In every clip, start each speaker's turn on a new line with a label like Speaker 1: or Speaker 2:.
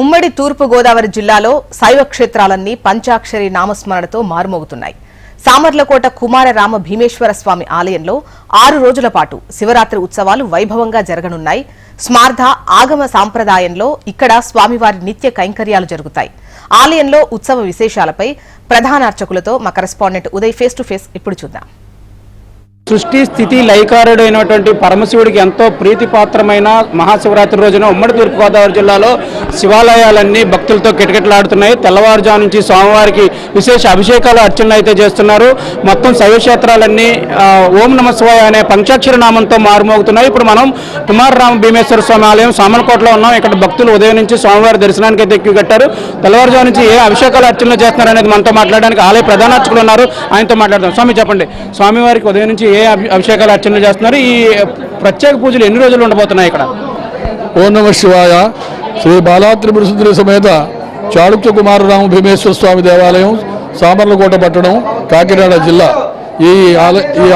Speaker 1: ఉమ్మడి తూర్పు గోదావరి జిల్లాలో శైవ క్షేత్రాలన్నీ పంచాక్షరి నామస్మరణతో మారుమోగుతున్నాయి. సామర్లకోట కుమార రామ భీమేశ్వర స్వామి ఆలయంలో 6 రోజుల పాటు శివరాత్రి ఉత్సవాలు వైభవంగా జరగనున్నాయి. స్మార్థ ఆగమ సాంప్రదాయంలో ఇక్కడ స్వామివారి నిత్య కైంకర్యాలు జరుగుతాయి. ఆలయంలో ఉత్సవ విశేషాలపై ప్రధాన అర్చకులతో మా correspondent Uday face to face ఇప్పుడు చూద్దాం.
Speaker 2: సృష్టి స్థితి లయకారుడైనటువంటి పరమశివుడికి ఎంతో ప్రీతిపాత్రమైన మహాశివరాత్రి రోజున ఉమ్మడి తూర్పుగోదావరి జిల్లాలో శివాలయాలన్నీ భక్తులతో కిటకిటలాడుతున్నాయి. తెల్లవారుజాము నుంచి స్వామివారికి విశేష అభిషేకాలు అర్చనలు అయితే చేస్తున్నారు. మొత్తం శైవక్షేత్రాలన్నీ ఓం నమ శివాయ అనే పంచాక్షర నామంతో మారుమోగుతున్నాయి. ఇప్పుడు మనం కుమార రామ భీమేశ్వర స్వామి ఆలయం సామర్లకోటలో ఉన్నాం. ఇక్కడ భక్తులు ఉదయం నుంచి స్వామివారి దర్శనానికి అయితే ఎక్కువ కట్టారు. తెల్లవారుజాము నుంచి ఏ అభిషేకాలు అర్చనలు చేస్తున్నారు అనేది మనతో మాట్లాడడానికి ఆలయ ప్రధాన అర్చకులు ఉన్నారు. ఆయనతో మాట్లాడదాం. స్వామి చెప్పండి, స్వామివారికి ఉదయం నుంచి ఏ అభిషేకాలు అర్చనలు చేస్తున్నారు? ఈ ప్రత్యేక పూజలు ఎన్ని రోజులు ఉండబోతున్నాయి ఇక్కడ?
Speaker 3: ఓం నమ శివాయ. శ్రీ బాలాత్రిపుర సుందరి సమేత చాళుక్య కుమారరామ భీమేశ్వర స్వామి దేవాలయం, సామర్లకోట పట్టణం, కాకినాడ జిల్లా. ఈ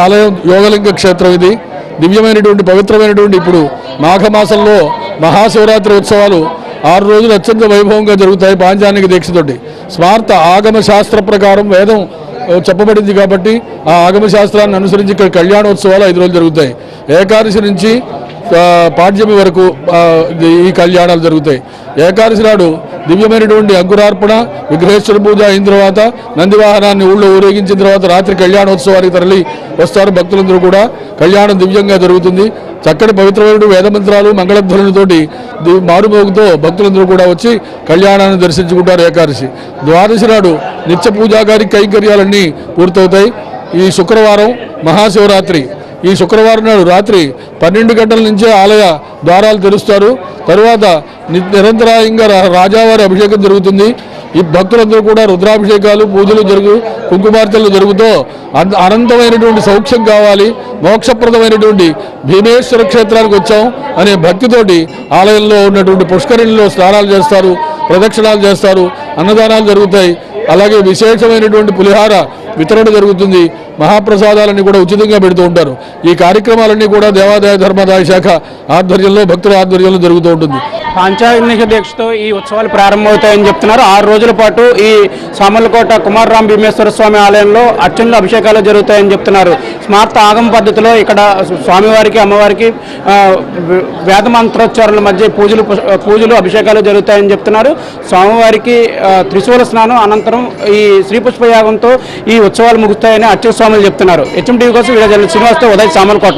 Speaker 3: ఆలయం యోగలింగ క్షేత్రం. ఇది దివ్యమైనటువంటి పవిత్రమైనటువంటి ఇప్పుడు మాఘమాసంలో మహాశివరాత్రి ఉత్సవాలు 6 రోజులు అత్యంత వైభవంగా జరుగుతాయి. పాంచానిక దీక్షతోటి స్మార్త ఆగమ శాస్త్ర ప్రకారం వేదం చెప్పబడింది కాబట్టి ఆ ఆగమ శాస్త్రాన్ని అనుసరించి ఇక్కడ కళ్యాణోత్సవాలు 5 రోజులు జరుగుతాయి. ఏకాదశి నుంచి పాడ్యమి వరకు ఈ కళ్యాణాలు జరుగుతాయి. ఏకాదశి నాడు దివ్యమైనటువంటి అంకురార్పణ, విగ్రహేశ్వర పూజ అయిన తర్వాత నందివాహనాన్ని ఊళ్ళో ఊరేగించిన తర్వాత రాత్రి కళ్యాణోత్సవానికి తరలి వస్తారు భక్తులందరూ కూడా. కళ్యాణం దివ్యంగా జరుగుతుంది. చక్కటి పవిత్రమైన వేదమంత్రాలు, మంగళధ్వనులతోటి మారుమోగుతో భక్తులందరూ కూడా వచ్చి కళ్యాణాన్ని దర్శించుకుంటారు. ఏకాదశి ద్వాదశి నాడు నిత్య పూజాగారి కైంకర్యాలన్నీ పూర్తవుతాయి. ఈ శుక్రవారం మహాశివరాత్రి. ఈ శుక్రవారం నాడు రాత్రి 12 గంటల నుంచే ఆలయ ద్వారాలు తెరుస్తారు. తరువాత నిరంతరాయంగా రాజావారి అభిషేకం జరుగుతుంది. ఈ భక్తులందరూ కూడా రుద్రాభిషేకాలు, పూజలు కుంకుమార్చనలు జరుగుతూ అనంతమైనటువంటి సౌఖ్యం కావాలి, మోక్షప్రదమైనటువంటి భీమేశ్వర క్షేత్రానికి వచ్చాం అనే భక్తితోటి ఆలయంలో ఉన్నటువంటి పుష్కరిణిలో స్నానాలు చేస్తారు, ప్రదక్షిణాలు చేస్తారు, అన్నదానాలు జరుగుతాయి. అలాగే విశేషమైనటువంటి పులిహార వితరణ జరుగుతుంది. మహాప్రసాదాలన్నీ కూడా ఉచితంగా పెడుతూ ఉంటారు. ఈ కార్యక్రమాలన్నీ కూడా దేవాదాయ ధర్మాదాయ శాఖ ఆధ్వర్యంలో, భక్తుల ఆధ్వర్యంలో జరుగుతూ ఉంటుంది.
Speaker 2: పాంచానిక దీక్షతో ఈ ఉత్సవాలు ప్రారంభమవుతాయని చెప్తున్నారు. 6 రోజుల పాటు ఈ సామర్లకోట కుమార రామ భీమేశ్వర స్వామి ఆలయంలో అర్చనలు, అభిషేకాలు జరుగుతాయని చెప్తున్నారు. స్మార్త ఆగమ పద్ధతిలో ఇక్కడ స్వామివారికి, అమ్మవారికి వేద మంత్రోచ్చారణల మధ్య పూజలు అభిషేకాలు జరుగుతాయని చెప్తున్నారు. స్వామివారికి త్రిశూల స్నానం అనంతరం ఈ శ్రీపుష్పయాగంతో ఈ ఉత్సవాలు ముగుస్తాయని అర్చక స్వాములు చెప్తున్నారు. హెచ్ఎంటీవీ కోసం వీడియో జర్నలిస్ట్ శ్రీనివాస్తో ఉదయ్, సామర్లకోట.